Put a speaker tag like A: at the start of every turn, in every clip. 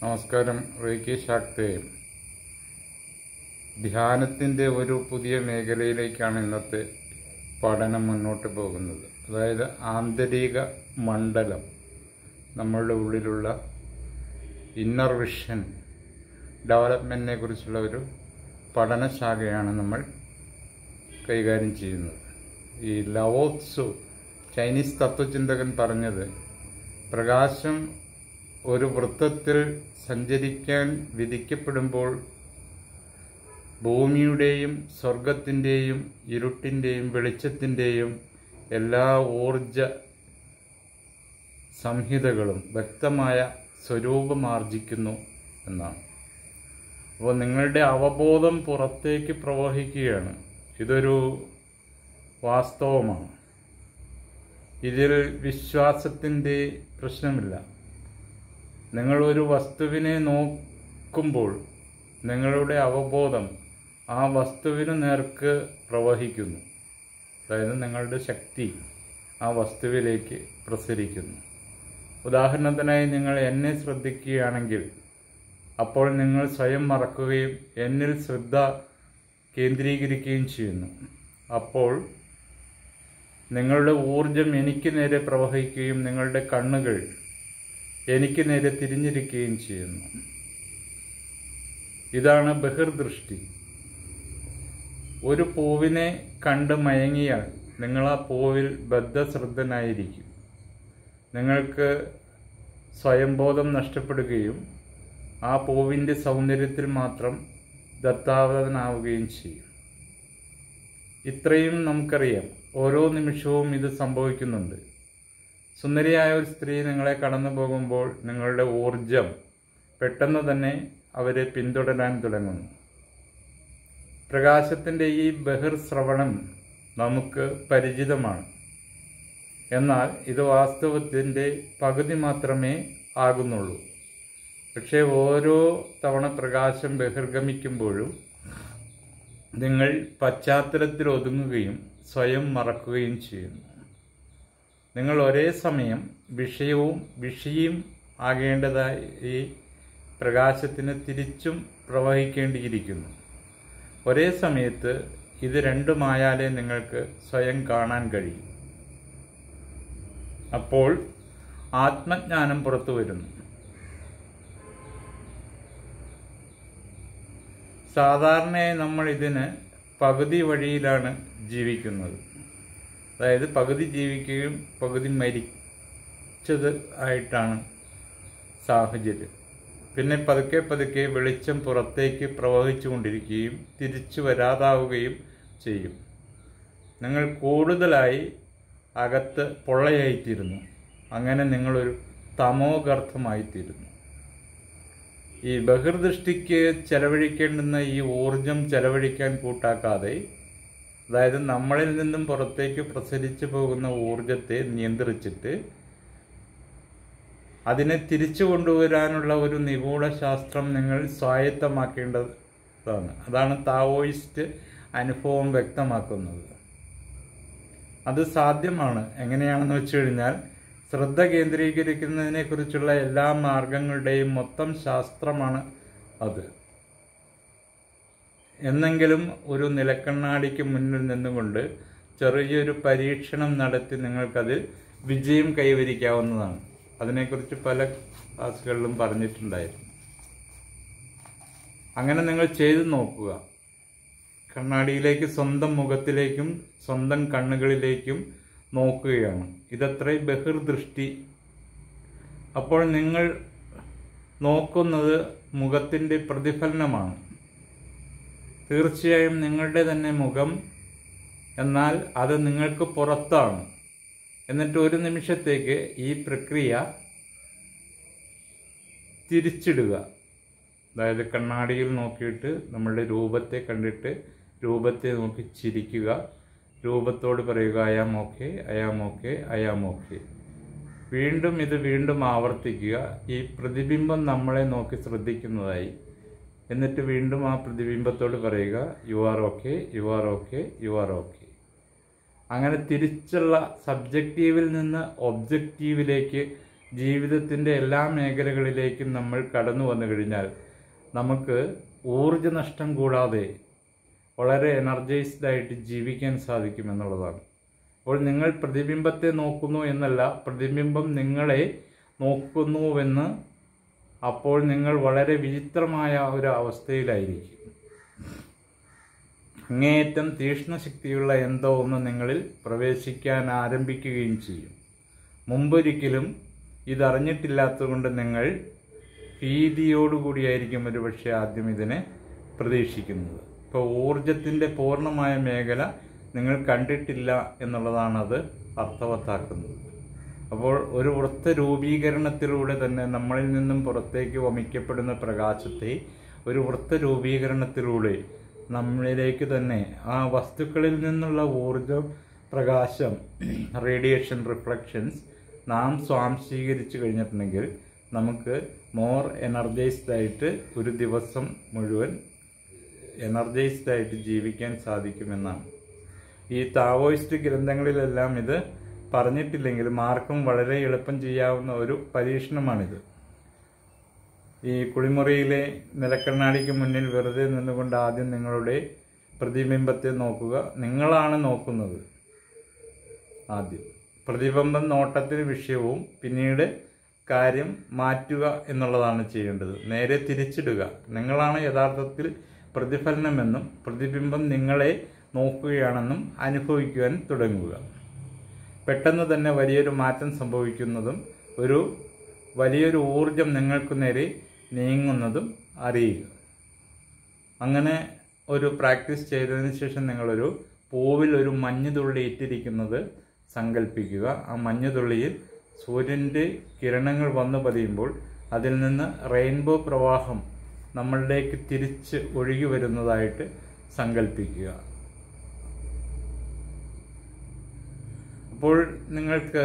A: നമസ്കാരം. റേക്കി ശാക്തേ. ധ്യാനത്തിൻ്റെ ഒരു പുതിയ മേഖലയിലേക്കാണ് ഇന്നത്തെ പഠനം മുന്നോട്ട് പോകുന്നത്. അതായത് ആന്തരിക മണ്ഡലം, നമ്മളുടെ ഉള്ളിലുള്ള ഇന്നർ വിഷൻ ഡെവലപ്മെൻറ്റിനെ കുറിച്ചുള്ള ഒരു പഠനശാഖയാണ് നമ്മൾ കൈകാര്യം ചെയ്യുന്നത്. ഈ ലവോ ത്സു, ചൈനീസ് തത്വചിന്തകൻ പറഞ്ഞത്, പ്രകാശം ഒരു വൃത്തത്തിൽ സഞ്ചരിക്കാൻ വിധിക്കപ്പെടുമ്പോൾ ഭൂമിയുടെയും സ്വർഗത്തിൻ്റെയും ഇരുട്ടിൻ്റെയും വെളിച്ചത്തിൻ്റെയും എല്ലാ ഊർജ സംഹിതകളും വ്യക്തമായ സ്വരൂപമാർജിക്കുന്നു എന്നാണ്. അപ്പോൾ നിങ്ങളുടെ അവബോധം പുറത്തേക്ക് പ്രവഹിക്കുകയാണ്. ഇതൊരു വാസ്തവമാണ്. ഇതിൽ വിശ്വാസത്തിൻ്റെ പ്രശ്നമില്ല. നിങ്ങളൊരു വസ്തുവിനെ നോക്കുമ്പോൾ നിങ്ങളുടെ അവബോധം ആ വസ്തുവിന് നേർക്ക് പ്രവഹിക്കുന്നു. അതായത് നിങ്ങളുടെ ശക്തി ആ വസ്തുവിലേക്ക് പ്രസരിക്കുന്നു. ഉദാഹരണത്തിനായി നിങ്ങൾ എന്നെ ശ്രദ്ധിക്കുകയാണെങ്കിൽ അപ്പോൾ നിങ്ങൾ സ്വയം മറക്കുകയും എന്നിൽ ശ്രദ്ധ കേന്ദ്രീകരിക്കുകയും ചെയ്യുന്നു. അപ്പോൾ നിങ്ങളുടെ ഊർജം എനിക്ക് നേരെ പ്രവഹിക്കുകയും നിങ്ങളുടെ കണ്ണുകൾ എനിക്ക് നേരെ തിരിഞ്ഞിരിക്കുകയും ചെയ്യുന്നു. ഇതാണ് ബഹിർദൃഷ്ടി. ഒരു പൂവിനെ കണ്ട് മയങ്ങിയാൽ നിങ്ങൾ ആ പൂവിൽ ബദ്ധശ്രദ്ധനായിരിക്കും. നിങ്ങൾക്ക് സ്വയംബോധം നഷ്ടപ്പെടുകയും ആ പൂവിൻ്റെ സൗന്ദര്യത്തിൽ മാത്രം ദത്താവധനാവുകയും ചെയ്യും. ഇത്രയും നമുക്കറിയാം. ഓരോ നിമിഷവും ഇത് സംഭവിക്കുന്നുണ്ട്. സുന്ദരിയായ ഒരു സ്ത്രീ നിങ്ങളെ കടന്നു പോകുമ്പോൾ നിങ്ങളുടെ ഊർജം പെട്ടെന്ന് തന്നെ അവരെ പിന്തുടരാൻ തുടങ്ങുന്നു. പ്രകാശത്തിൻ്റെ ഈ ബഹിർശ്രവണം നമുക്ക് പരിചിതമാണ്. എന്നാൽ ഇത് വാസ്തവത്തിൻ്റെ പകുതി മാത്രമേ ആകുന്നുള്ളൂ. പക്ഷേ ഓരോ തവണ പ്രകാശം ബഹിർഗമിക്കുമ്പോഴും നിങ്ങൾ പശ്ചാത്തലത്തിൽ ഒതുങ്ങുകയും സ്വയം മറക്കുകയും ചെയ്യുന്നു. നിങ്ങൾ ഒരേ സമയം വിഷയവും വിഷയും ആകേണ്ടതായി ഈ പ്രകാശത്തിന് തിരിച്ചും പ്രവഹിക്കേണ്ടിയിരിക്കുന്നു. ഒരേ സമയത്ത് ഇത് രണ്ടുമായാലേ നിങ്ങൾക്ക് സ്വയം കാണാൻ കഴിയും. അപ്പോൾ ആത്മജ്ഞാനം പുറത്തു വരുന്നു. സാധാരണയായി നമ്മൾ ഇതിന് പകുതി വഴിയിലാണ് ജീവിക്കുന്നത്. അതായത് പകുതി ജീവിക്കുകയും പകുതി മരിച്ചത് ആയിട്ടാണ് സാഹചര്യം. പിന്നെ പതുക്കെ പതുക്കെ വെളിച്ചം പുറത്തേക്ക് പ്രവഹിച്ചു കൊണ്ടിരിക്കുകയും തിരിച്ചു വരാതാവുകയും ചെയ്യും. നിങ്ങൾ കൂടുതലായി അകത്ത് പൊള്ളയായിത്തീരുന്നു. അങ്ങനെ നിങ്ങളൊരു തമോഗർത്തമായിത്തീരുന്നു. ഈ ബഹിർദൃഷ്ടിക്ക് ചെലവഴിക്കേണ്ടുന്ന ഈ ഊർജം ചെലവഴിക്കാൻ കൂട്ടാക്കാതെ, അതായത് നമ്മളിൽ നിന്നും പുറത്തേക്ക് പ്രസരിച്ചു പോകുന്ന ഊർജത്തെ നിയന്ത്രിച്ചിട്ട് അതിനെ തിരിച്ചു കൊണ്ടുവരാനുള്ള ഒരു നിഗൂഢ ശാസ്ത്രം നിങ്ങൾ സ്വായത്തമാക്കേണ്ടതാണ്. അതാണ് താവോയിസ്റ്റ് അനുഭവം വ്യക്തമാക്കുന്നത്. അത് സാധ്യമാണ്. എങ്ങനെയാണെന്ന് വെച്ച് കഴിഞ്ഞാൽ, ശ്രദ്ധ കേന്ദ്രീകരിക്കുന്നതിനെക്കുറിച്ചുള്ള എല്ലാ മാർഗങ്ങളുടെയും മൊത്തം ശാസ്ത്രമാണ് അത്. എന്നെങ്കിലും ഒരു നിലക്കണ്ണാടിക്ക് മുന്നിൽ നിന്നുകൊണ്ട് ചെറിയൊരു പരീക്ഷണം നടത്തി നിങ്ങൾക്കതിൽ വിജയം കൈവരിക്കാവുന്നതാണ്. അതിനെക്കുറിച്ച് പല ക്ലാസുകളിലും പറഞ്ഞിട്ടുണ്ടായിരുന്നു. അങ്ങനെ നിങ്ങൾ ചെയ്തു നോക്കുക. കണ്ണാടിയിലേക്ക് സ്വന്തം മുഖത്തിലേക്കും സ്വന്തം കണ്ണുകളിലേക്കും നോക്കുകയാണ്. ഇതത്രേ ബഹിർദൃഷ്ടി. അപ്പോൾ നിങ്ങൾ നോക്കുന്നത് മുഖത്തിൻ്റെ പ്രതിഫലനമാണ്. തീർച്ചയായും നിങ്ങളുടെ തന്നെ മുഖം, എന്നാൽ അത് നിങ്ങൾക്ക് പുറത്താണ്. എന്നിട്ട് ഒരു നിമിഷത്തേക്ക് ഈ പ്രക്രിയ തിരിച്ചിടുക. അതായത് കണ്ണാടിയിൽ നോക്കിയിട്ട് നമ്മളുടെ രൂപത്തെ കണ്ടിട്ട് രൂപത്തെ നോക്കി ചിരിക്കുക. രൂപത്തോട് പറയുക, I am okay, I am okay, I am okay. വീണ്ടും ആവർത്തിക്കുക. ഈ പ്രതിബിംബം നമ്മളെ നോക്കി ശ്രദ്ധിക്കുന്നതായി. എന്നിട്ട് വീണ്ടും ആ പ്രതിബിംബത്തോട് പറയുക, you are okay, you are okay, you are okay. അങ്ങനെ തിരിച്ചുള്ള സബ്ജക്റ്റീവിൽ നിന്ന് ഒബ്ജക്റ്റീവിലേക്ക് ജീവിതത്തിൻ്റെ എല്ലാ മേഖലകളിലേക്കും നമ്മൾ കടന്നു വന്നു കഴിഞ്ഞാൽ നമുക്ക് ഊർജ്ജ നഷ്ടം കൂടാതെ വളരെ എനർജൈസ്ഡ് ആയിട്ട് ജീവിക്കാൻ സാധിക്കുമെന്നുള്ളതാണ്. അപ്പോൾ നിങ്ങൾ പ്രതിബിംബത്തെ നോക്കുന്നു എന്നല്ല, പ്രതിബിംബം നിങ്ങളെ നോക്കുന്നുവെന്ന് അപ്പോൾ നിങ്ങൾ വളരെ വിചിത്രമായ ഒരു അവസ്ഥയിലായിരിക്കും. അങ്ങേയറ്റം തീക്ഷ്ണശക്തിയുള്ള എന്തോ ഒന്ന് നിങ്ങളിൽ പ്രവേശിക്കാൻ ആരംഭിക്കുകയും ചെയ്യും. മുമ്പൊരിക്കലും ഇതറിഞ്ഞിട്ടില്ലാത്തതുകൊണ്ട് നിങ്ങൾ ഭീതിയോടുകൂടിയായിരിക്കും ഒരുപക്ഷെ ആദ്യം ഇതിനെ പ്രതീക്ഷിക്കുന്നത്. ഇപ്പോൾ ഊർജത്തിൻ്റെ പൂർണ്ണമായ മേഖല നിങ്ങൾ കണ്ടിട്ടില്ല എന്നുള്ളതാണ് അത് അർത്ഥവത്താക്കുന്നത്. അപ്പോൾ ഒരു വൃത്ത രൂപീകരണത്തിലൂടെ തന്നെ നമ്മളിൽ നിന്നും പുറത്തേക്ക് വമിക്കപ്പെടുന്ന പ്രകാശത്തെ ഒരു വൃത്ത രൂപീകരണത്തിലൂടെ നമ്മളിലേക്ക് തന്നെ ആ വസ്തുക്കളിൽ നിന്നുള്ള ഊർജം, പ്രകാശം, റേഡിയേഷൻ, റിഫ്ലക്ഷൻസ് നാം സ്വാംശീകരിച്ചു കഴിഞ്ഞിട്ടുണ്ടെങ്കിൽ നമുക്ക് മോർ എനർജൈസ്ഡ് ആയിട്ട് ഒരു ദിവസം മുഴുവൻ എനർജൈസ്ഡ് ആയിട്ട് ജീവിക്കാൻ സാധിക്കുമെന്നാണ്. ഈ താവോയിസ്റ്റ് ഗ്രന്ഥങ്ങളിലെല്ലാം ഇത് പറഞ്ഞിട്ടില്ലെങ്കിലും ആർക്കും വളരെ എളുപ്പം ചെയ്യാവുന്ന ഒരു പരീക്ഷണമാണിത്. ഈ കുളിമുറിയിലെ നിലക്കണ്ണാടിക്ക് മുന്നിൽ വെറുതെ നിന്നുകൊണ്ട് ആദ്യം നിങ്ങളുടെ പ്രതിബിംബത്തെ നോക്കുക. നിങ്ങളാണ് നോക്കുന്നത്. ആദ്യം പ്രതിബിംബം നോട്ടത്തിന് വിഷയവും പിന്നീട് കാര്യം മാറ്റുക എന്നുള്ളതാണ് ചെയ്യേണ്ടത്. നേരെ തിരിച്ചിടുക. നിങ്ങളാണ് യഥാർത്ഥത്തിൽ പ്രതിഫലനമെന്നും പ്രതിബിംബം നിങ്ങളെ നോക്കുകയാണെന്നും അനുഭവിക്കുവാൻ തുടങ്ങുക. പെട്ടെന്ന് തന്നെ വലിയൊരു മാറ്റം സംഭവിക്കുന്നതും ഒരു വലിയൊരു ഊർജം നിങ്ങൾക്ക് നേരെ നീങ്ങുന്നതും അറിയുക. അങ്ങനെ ഒരു പ്രാക്ടീസ് ചെയ്തതിന് ശേഷം നിങ്ങളൊരു പൂവിൽ ഒരു മഞ്ഞുതുള്ളി ഇട്ടിരിക്കുന്നത് സങ്കല്പിക്കുക. ആ മഞ്ഞുതുള്ളിയിൽ സൂര്യൻ്റെ കിരണങ്ങൾ വന്നു പതിയുമ്പോൾ അതിൽ നിന്ന് റെയിൻബോ പ്രവാഹം നമ്മളിലേക്ക് തിരിച്ച് ഒഴുകി വരുന്നതായിട്ട് സങ്കല്പിക്കുക. അപ്പോൾ നിങ്ങൾക്ക്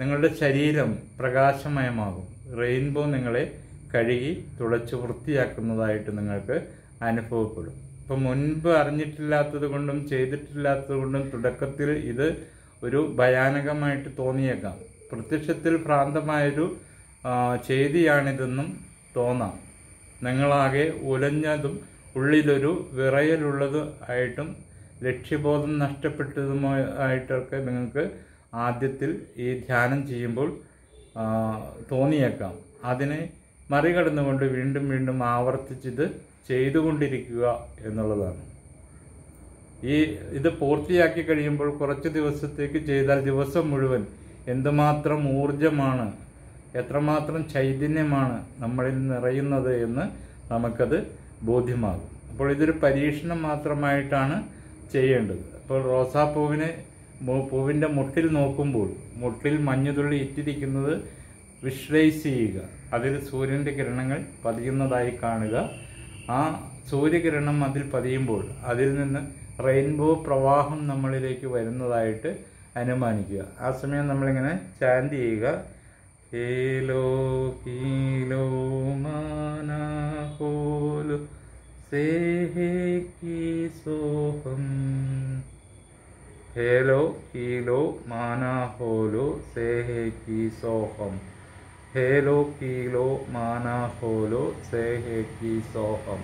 A: നിങ്ങളുടെ ശരീരം പ്രകാശമയമാകും. റെയിൻബോ നിങ്ങളെ കഴുകി തുടച്ച് വൃത്തിയാക്കുന്നതായിട്ട് നിങ്ങൾക്ക് അനുഭവപ്പെടും. ഇപ്പം മുൻപ് അറിഞ്ഞിട്ടില്ലാത്തത് കൊണ്ടും ചെയ്തിട്ടില്ലാത്തത് കൊണ്ടും തുടക്കത്തിൽ ഇത് ഒരു ഭയാനകമായിട്ട് തോന്നിയേക്കാം. പ്രത്യക്ഷത്തിൽ ഭ്രാന്തമായൊരു ചെയ്തിയാണിതെന്നും തോന്നാം. നിങ്ങളാകെ ഉലഞ്ഞതും ഉള്ളിലൊരു വിറയലുള്ളത് ആയിട്ടും ലക്ഷ്യബോധം നഷ്ടപ്പെട്ടതുമായിട്ടൊക്കെ നിങ്ങൾക്ക് ആദ്യത്തിൽ ഈ ധ്യാനം ചെയ്യുമ്പോൾ തോന്നിയേക്കാം. അതിനെ മറികടന്നുകൊണ്ട് വീണ്ടും വീണ്ടും ആവർത്തിച്ചിത് ചെയ്തുകൊണ്ടിരിക്കുക എന്നുള്ളതാണ്. ഇത് പൂർത്തിയാക്കി കഴിയുമ്പോൾ കുറച്ച് ദിവസത്തേക്ക് ചെയ്താൽ ദിവസം മുഴുവൻ എന്തുമാത്രം ഊർജമാണ്, എത്രമാത്രം ചൈതന്യമാണ് നമ്മളിൽ നിറയുന്നത് എന്ന് നമുക്കത് ബോധ്യമാകും. അപ്പോൾ ഇതൊരു പരീക്ഷണം മാത്രമായിട്ടാണ് ചെയ്യേണ്ടത്. അപ്പോൾ പൂവിൻ്റെ മുട്ടിൽ നോക്കുമ്പോൾ മുട്ടിൽ മഞ്ഞുതുള്ളി ഇറ്റിരിക്കുന്നത് വിഷ്വലൈസ് ചെയ്യുക. അതിൽ സൂര്യൻ്റെ കിരണങ്ങൾ പതിയുന്നതായി കാണുക. ആ സൂര്യകിരണം അതിൽ പതിയുമ്പോൾ അതിൽ നിന്ന് റെയിൻബോ പ്രവാഹം നമ്മളിലേക്ക് വരുന്നതായിട്ട് അനുമാനിക്കുക. ആ സമയം നമ്മളിങ്ങനെ ചാൻറ്റ് ചെയ്യുക. ഹേലോ ഹീലോ മാനാ ഹോലോ സേഹേ കി സോഹം. ഹേലോ ഹീലോ മാനാ ഹോലോ സേഹേ കി സോഹം. ഹേലോ ഹീലോ മാനാ ഹോലോ സേഹേ കി സോഹം.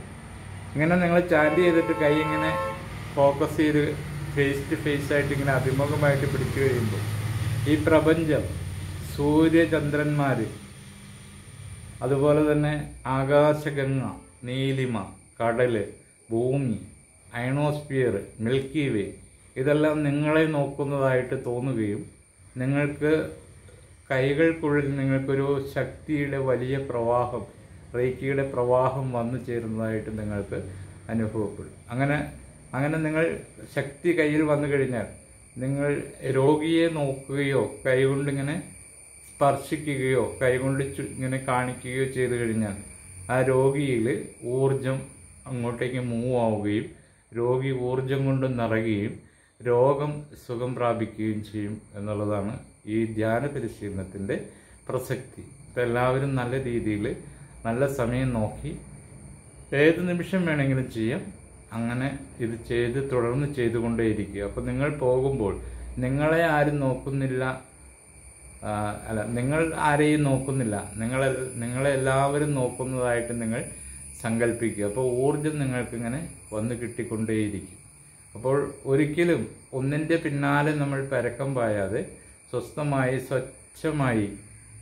A: ഇങ്ങനെ നിങ്ങൾ ചാൻറ്റ് ചെയ്തിട്ട് കൈ ഇങ്ങനെ ഫോക്കസ് ചെയ്ത് ഫേസ് ടു ഫേസ് ആയിട്ട് ഇങ്ങനെ അഭിമുഖമായിട്ട് പിടിച്ചു കഴിയുമ്പോൾ ഈ പ്രപഞ്ചം, സൂര്യചന്ദ്രന്മാർ, അതുപോലെ തന്നെ ആകാശഗംഗ, നീലിമ, കടൽ, ഭൂമി, അയണോസ്ഫിയർ, മിൽക്കി വേ, ഇതെല്ലാം നിങ്ങളെ നോക്കുന്നതായിട്ട് തോന്നുകയും നിങ്ങൾക്ക് കൈകൾക്കുള്ളിൽ നിങ്ങൾക്കൊരു ശക്തിയുടെ വലിയ പ്രവാഹം, റേക്കിയുടെ പ്രവാഹം വന്നു ചേരുന്നതായിട്ട് നിങ്ങൾക്ക് അനുഭവപ്പെടും. അങ്ങനെ നിങ്ങൾ ശക്തി കയ്യിൽ വന്നു കഴിഞ്ഞാൽ നിങ്ങൾ രോഗിയെ നോക്കുകയോ കൈകൊണ്ടിങ്ങനെ സ്പർശിക്കുകയോ കൈകൊണ്ട് ഇങ്ങനെ കാണിക്കുകയോ ചെയ്തു കഴിഞ്ഞാൽ ആ രോഗിയിൽ ഊർജം അങ്ങോട്ടേക്ക് മൂവ് ആവുകയും രോഗി ഊർജം കൊണ്ട് നിറയുകയും രോഗം സുഖം പ്രാപിക്കുകയും ചെയ്യും എന്നുള്ളതാണ് ഈ ധ്യാന പരിശീലനത്തിൻ്റെ പ്രസക്തി. ഇപ്പം എല്ലാവരും നല്ല രീതിയിൽ നല്ല സമയം നോക്കി ഏത് നിമിഷം വേണമെങ്കിലും ചെയ്യാം. അങ്ങനെ ഇത് തുടർന്ന് ചെയ്തുകൊണ്ടേയിരിക്കുക. അപ്പോൾ നിങ്ങൾ പോകുമ്പോൾ നിങ്ങളെ ആരും നോക്കുന്നില്ല അല്ല, നിങ്ങൾ ആരെയും നോക്കുന്നില്ല, നിങ്ങളെല്ലാവരും നോക്കുന്നതായിട്ട് നിങ്ങൾ സങ്കല്പിക്കുക. അപ്പോൾ ഊർജം നിങ്ങൾക്കിങ്ങനെ വന്ന് കിട്ടിക്കൊണ്ടേയിരിക്കും. അപ്പോൾ ഒരിക്കലും ഒന്നിൻ്റെ പിന്നാലെ നമ്മൾ പരക്കം പായാതെ സ്വസ്ഥമായി സ്വച്ഛമായി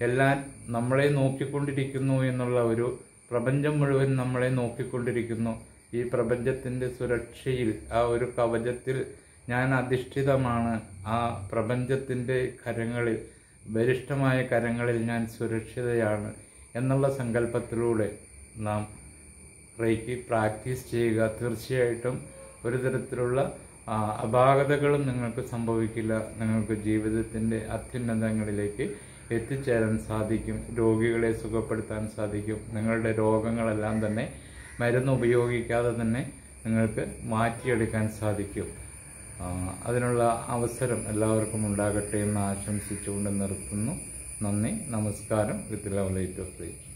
A: എല്ലാം നമ്മളെ നോക്കിക്കൊണ്ടിരിക്കുന്നു എന്നുള്ള ഒരു പ്രപഞ്ചം മുഴുവൻ നമ്മളെ നോക്കിക്കൊണ്ടിരിക്കുന്നു. ഈ പ്രപഞ്ചത്തിൻ്റെ സുരക്ഷയിൽ, ആ ഒരു കവചത്തിൽ ഞാൻ അധിഷ്ഠിതമാണ്. ആ പ്രപഞ്ചത്തിൻ്റെ കരങ്ങളിൽ, ബലിഷ്ഠമായ കരങ്ങളിൽ ഞാൻ സുരക്ഷിതയാണ് എന്നുള്ള സങ്കല്പത്തിലൂടെ നാം റേക്കി പ്രാക്ടീസ് ചെയ്യുക. തീർച്ചയായിട്ടും ഒരു തരത്തിലുള്ള അപാകതകളും നിങ്ങൾക്ക് സംഭവിക്കില്ല. നിങ്ങൾക്ക് ജീവിതത്തിൻ്റെ അത്യുന്നതങ്ങളിലേക്ക് എത്തിച്ചേരാൻ സാധിക്കും. രോഗികളെ സുഖപ്പെടുത്താൻ സാധിക്കും. നിങ്ങളുടെ രോഗങ്ങളെല്ലാം തന്നെ മരുന്ന് ഉപയോഗിക്കാതെ തന്നെ നിങ്ങൾക്ക് മാറ്റിയെടുക്കാൻ സാധിക്കും. അതിനുള്ള അവസരം എല്ലാവർക്കും ഉണ്ടാകട്ടെ എന്ന് ആശംസിച്ചുകൊണ്ട് നിർത്തുന്നു. നന്ദി, നമസ്കാരം. With love light of reiki.